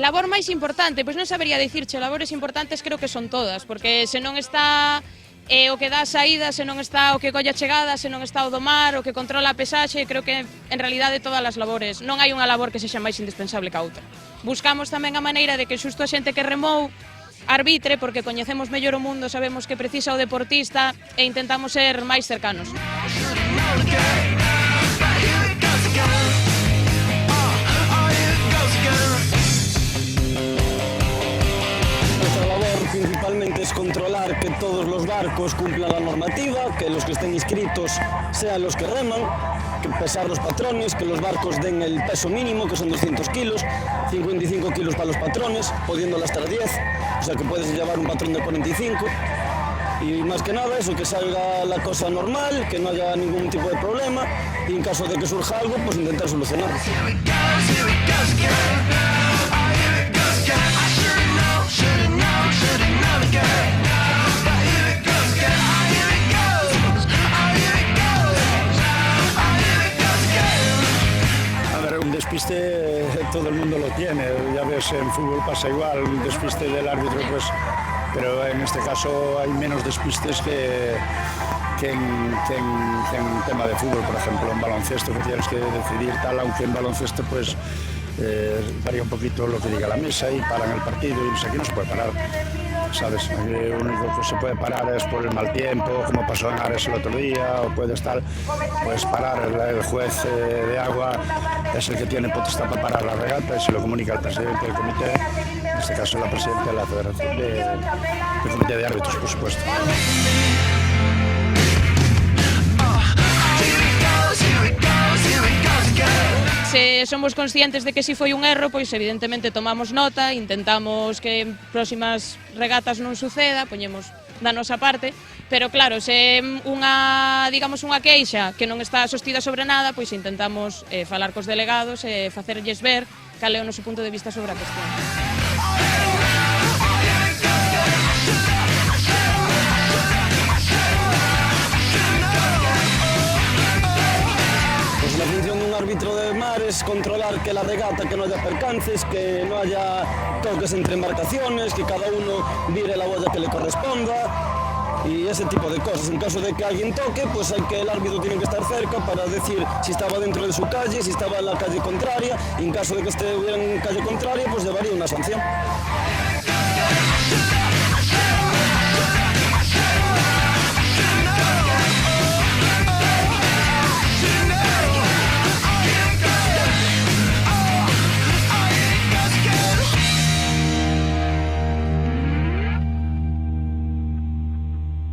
labor máis importante, pois non sabería dicirche, labores importantes creo que son todas, porque se non está o que dá a saída, se non está o que colla chegada, se non está o do mar, o que controla a pesaxe, creo que en realidade todas as labores, non hai unha labor que sexa máis indispensable que a outra. Buscamos tamén a maneira de que xusto a xente que remou arbitre, porque coñecemos mellor o mundo, sabemos que precisa o deportista e intentamos ser máis cercanos. Principalmente es controlar que todos los barcos cumplan la normativa, que los que estén inscritos sean los que reman, que pesar los patrones, que los barcos den el peso mínimo, que son 200 kilos, 55 kilos para los patrones, pudiendo lastar 10, o sea que puedes llevar un patrón de 45. Y más que nada eso, que salga la cosa normal, que no haya ningún tipo de problema y en caso de que surja algo, pues intentar solucionarlo. Un despiste todo el mundo lo tiene, ya ves, en fútbol pasa igual, un despiste del árbitro, pues, pero en este caso hay menos despistes que en tema de fútbol, por ejemplo, en baloncesto, que tienes que decidir tal, aunque en baloncesto pues varía un poquito lo que diga la mesa y paran el partido, y no sé, aquí no se puede parar, ¿sabes? Lo único que se puede parar es por el mal tiempo, como pasó en Ares el otro día, o puedes parar, el juez de agua es el que tiene potestad para parar la regata y se lo comunica al presidente del comité, en este caso la presidenta de la Federación del Comité de Árbitros, por supuesto. Se somos conscientes de que si foi un erro, pois evidentemente tomamos nota, intentamos que en próximas regatas non suceda, poñemos da nosa parte, pero claro, se unha queixa que non está sostida sobre nada, pois intentamos falar cos delegados e facerlles ver cal é o noso punto de vista sobre a cuestión. La función de un árbitro de mar es controlar que la regata, que no haya percances, que no haya toques entre embarcaciones, que cada uno vire la boya que le corresponda y ese tipo de cosas. En caso de que alguien toque, pues el árbitro tiene que estar cerca para decir si estaba dentro de su calle, si estaba en la calle contraria, y en caso de que estuviera en calle contraria, pues llevaría una sanción.